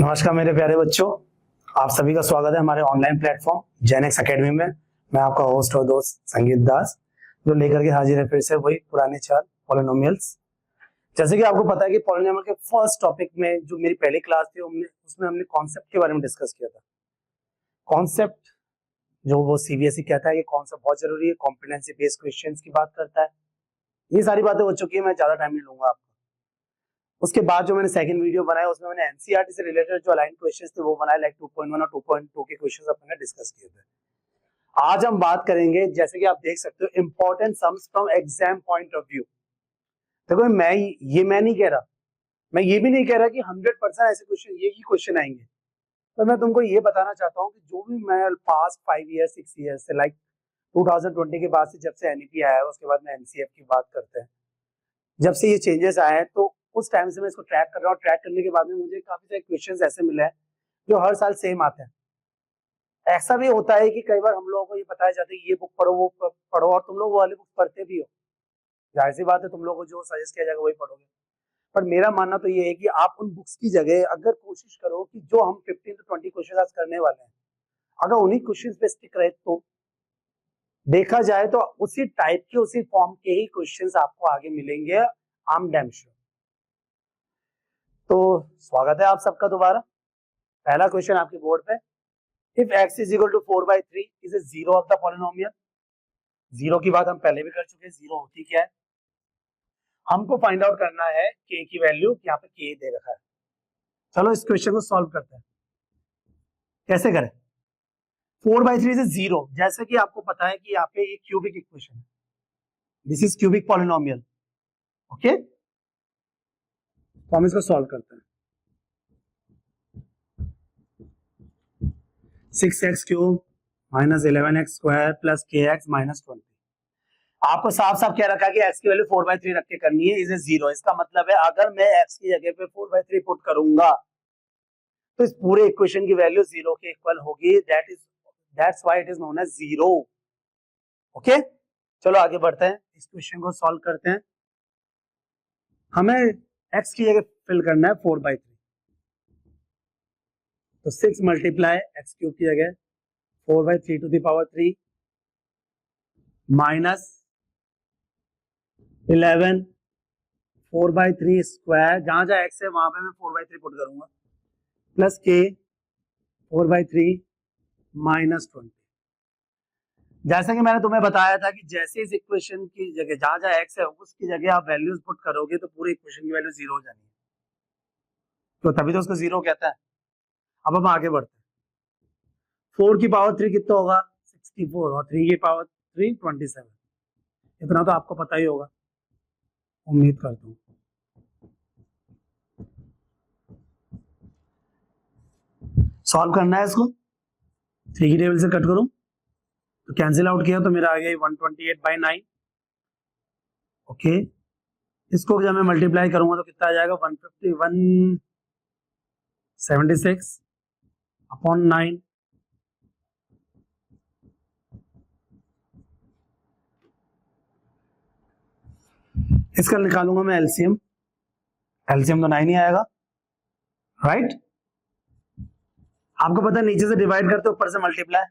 नमस्कार मेरे प्यारे बच्चों, आप सभी का स्वागत है हमारे ऑनलाइन प्लेटफॉर्म जेनेक्स एकेडमी में। मैं आपका होस्ट और दोस्त संगीत दास जो लेकर के हाजिर है फिर से वही पुराने चार पॉलिनोमियल्स। जैसे कि आपको पता है कि पॉलिनोमियल के फर्स्ट टॉपिक में जो मेरी पहली क्लास थी उसमें हमने कॉन्सेप्ट के बारे में डिस्कस किया था। कॉन्सेप्ट जो वो सीबीएसई कहता है कि कॉन्सेप्ट बहुत जरूरी है, कॉम्पिटेंसी बेस्ड क्वेश्चंस की बात करता है। ये सारी बातें हो चुकी है, मैं ज्यादा टाइम नहीं लूंगा आपको। उसके बाद जो मैंने सेकंड वीडियो बनाया उसमें मैंने एनसीईआरटी से रिलेटेड जो अलाइन क्वेश्चंस थे वो बनाए, लाइक 2.1 और 2.2 के क्वेश्चंस अपने डिस्कस किए थे। आज हम बात करेंगे, जैसे कि आप देख सकते हो, important sums from exam point of view. देखो मैं नहीं कह रहा, मैं ये भी नहीं कह रहा कि 100% ऐसे क्वेश्चन यही क्वेश्चन आएंगे, पर मैं तुमको ये बताना चाहता हूँ कि जो भी मैं पास्ट 5 ईयर 6 ईयर से, लाइक 2020 के बाद से, जब से एनईपी आया है उसके बाद में एनसीएफ की बात करते हैं, जब से ये चेंजेस आए हैं तो उस टाइम से मैं इसको ट्रैक कर रहा हूँ। ट्रैक करने के बाद में मुझे काफी सारे क्वेश्चंस ऐसे मिले हैं जो हर साल सेम आते हैं। ऐसा भी होता है कि कई बार हम लोगों को ये बताया जाता है कि ये बुक पढ़ो वो पढ़ो, और तुम लोग वो वाली बुक पढ़ते भी हो, जाहिर सी बात है तुम लोगों को जो सजेस्ट किया जाएगा वही पढ़ोगे। पर मेरा मानना तो ये है कि आप उन बुक्स की जगह अगर कोशिश करो कि जो हम 15 to 20 क्वेश्चन आज करने वाले हैं, अगर उन्हीं क्वेश्चन पे स्टिक रहे तो देखा जाए तो उसी टाइप के उसी फॉर्म के ही क्वेश्चंस आपको आगे मिलेंगे। I am damn sure. तो स्वागत है आप सबका दोबारा। पहला क्वेश्चन आपके बोर्ड पे, if x is equal to 4/3 is a zero of the polynomial. Zero की बात हम पहले भी कर चुके हैं, जीरो होती क्या है, हमको फाइंड आउट करना है k की वैल्यू, यहाँ पे k दे रखा है। चलो इस क्वेश्चन को सॉल्व करते हैं। कैसे करें? 4/3 इज ए जीरो, जैसे कि आपको पता है कि यहाँ पे एक क्यूबिक इक्वेशन है, this is cubic polynomial. Okay, तो हम इसको सॉल्व करते हैं। 6x cube minus 11x square plus kx minus 20। आपको साफ साफ क्या रखा कि x की वैल्यू 4/3 रख के करनी है, इज ए जीरो। इसका मतलब है अगर मैं x की जगह पे 4/3 पुट करूंगा तो इस पूरे इक्वेशन की वैल्यू जीरो के इक्वल होगी। That's why it is known as zero. Okay, चलो आगे बढ़ते हैं, इस क्वेश्चन को सॉल्व करते हैं। हमें x की जगह फिल करना है 4/3, तो 6 मल्टीप्लाई एक्स क्यूब की जगह 4/3 to the power 3 minus 11 4/3 square, जहां जहां एक्स है वहां पे मैं 4/3 पुट करूंगा, प्लस के 4/3 माइनस 20। जैसा कि मैंने तुम्हें बताया था कि जैसे इस इक्वेशन की जगह जहां जहां एक्स है उसकी जगह आप वैल्यूज पुट करोगे तो पूरे इक्वेशन की वैल्यू जीरो हो जानी है, तो तभी तो उसको जीरो कहता है। अब हम आगे बढ़ते हैं। 4 की पावर 3 कितना होगा? 64, और 3 की पावर 3 27। इतना तो आपको पता ही होगा, उम्मीद करता हूं। सॉल्व करना है इसको, 3 की टेबल से कट करूं तो कैंसिल आउट किया तो मेरा आ गया 128/9। ओके, इसको जब मैं मल्टीप्लाई करूंगा तो कितना आ जाएगा? 176/9। इसका निकालूंगा मैं एलसीएम, एलसीएम तो 9 ही आएगा, राइट। आपको पता है नीचे से डिवाइड करते ऊपर से मल्टीप्लाई,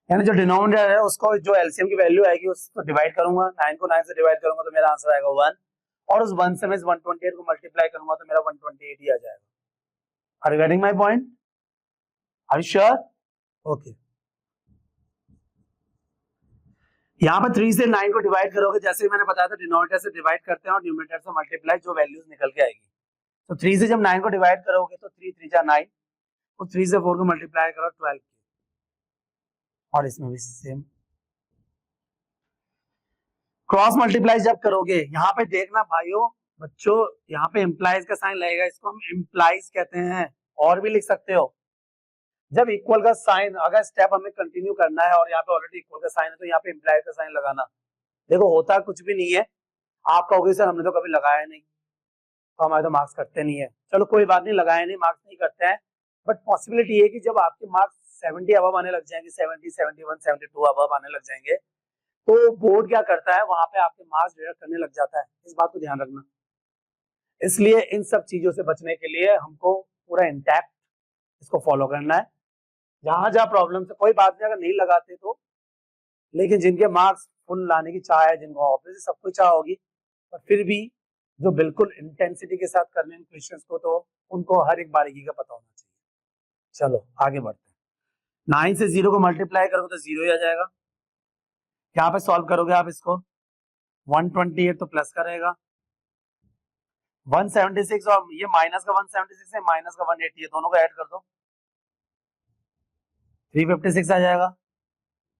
यानी जो डिनोमिनेटर है उसको जो एलसीएम की वैल्यू आएगी उसको डिवाइड करूंगा, 9 को 9 से डिवाइड करूंगा तो मेरा आंसर आएगा 1, और उस 1 से मैं इस 128 को मल्टीप्लाई करूंगा तो मेरा 128 ही आ जाएगा। Are you getting my point? Are you sure? Okay, यहाँ पर 3 से 9 को डिवाइड करोगे, जैसे मैंने बताया था डिनोमिनेटर से डिवाइड करते हैं और न्यूमरेटर से मल्टीप्लाई, जो वैल्यूज निकल के आएगी। तो 3 से जब 9 को डिवाइड करोगे तो 3 3 जा 9, तो 3 से 4 को मल्टीप्लाई करो 12, और इसमें भी सेम क्रॉस मल्टीप्लाई जब करोगे, यहाँ पे देखना भाइयों बच्चों, यहाँ पे इंप्लाइज का साइन लगेगा, इसको हम इंप्लाइज कहते हैं, और भी लिख सकते हो। जब इक्वल का साइन, अगर स्टेप हमें कंटिन्यू करना है और यहाँ पे ऑलरेडी इक्वल का साइन है तो यहाँ पे इंप्लाइज का साइन लगाना। देखो होता कुछ भी नहीं है, आप कहोगे सर हमने तो कभी लगाया नहीं, तो हमारे तो मार्क्स कटते नहीं है। चलो कोई बात नहीं, लगाया नहीं, मार्क्स नहीं करते हैं, बट पॉसिबिलिटी है कि जब आपके मार्क्स 70 अबव आने लग जाएंगे, 70, 71, 72 अबव आने लग जाएंगे, तो बोर्ड क्या करता है, वहां पे आपके मार्क्स डिडक्ट करने लग जाता है। इस बात को ध्यान रखना। इसलिए इन सब चीजों से बचने के लिए हमको पूरा इंटैक्ट इसको फॉलो करना है। जहां जहां प्रॉब्लम से कोई बात नहीं, अगर नहीं लगाते तो, लेकिन जिनके मार्क्स फुल लाने की चाह है, जिनको ऑब्वियसली सबको चाह होगी, पर फिर भी जो बिल्कुल इंटेंसिटी के साथ करने हैं क्वेश्चंस को, तो उनको हर एक बारीकी का पता होना चाहिए। चलो आगे बढ़ते हैं। 9 से 0 को मल्टीप्लाई करोगे तो 0 ही आ जाएगा। यहाँ पे सॉल्व करोगे आप इसको, 128 तो प्लस का रहेगा, 176 और ये माइनस का 176 है, माइनस का 180 है, दोनों को ऐड कर दो, 356 आ जाएगा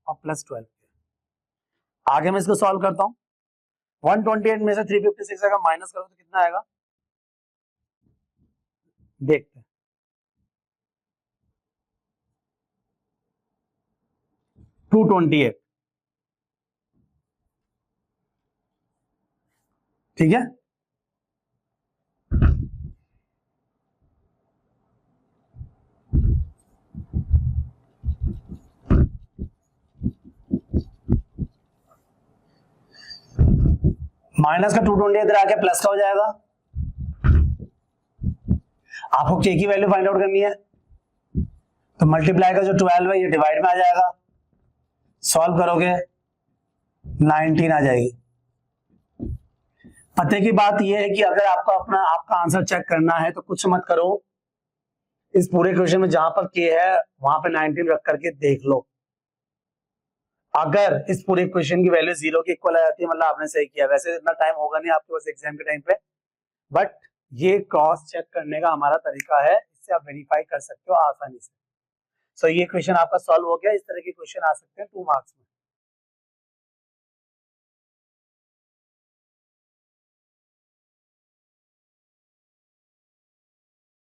और प्लस 12। आगे मैं इसको सॉल्व करता हूँ। 128 में से 356 आएगा, माइनस करो तो कितना आएगा, देखते हैं। 228, ठीक है। माइनस का 228 इधर आके प्लस का हो जाएगा। आपको के की वैल्यू फाइंड आउट करनी है, तो मल्टीप्लाई का जो 12 है ये डिवाइड में आ जाएगा, सॉल्व करोगे 19 आ जाएगी। पते की बात यह है कि अगर आपको आपका आंसर चेक करना है तो कुछ मत करो, इस पूरे क्वेश्चन में जहां पर के है वहां पे 19 रख करके देख लो। अगर इस पूरे क्वेश्चन की वैल्यू 0 के इक्वल आ जाती है, मतलब आपने सही किया। वैसे इतना टाइम होगा नहीं आपके पास एग्जाम के टाइम पे, बट ये क्रॉस चेक करने का हमारा तरीका है, इससे आप वेरीफाई कर सकते हो आसानी से। सो ये क्वेश्चन आपका सॉल्व हो गया। इस तरह के क्वेश्चन आ सकते हैं 2 मार्क्स में।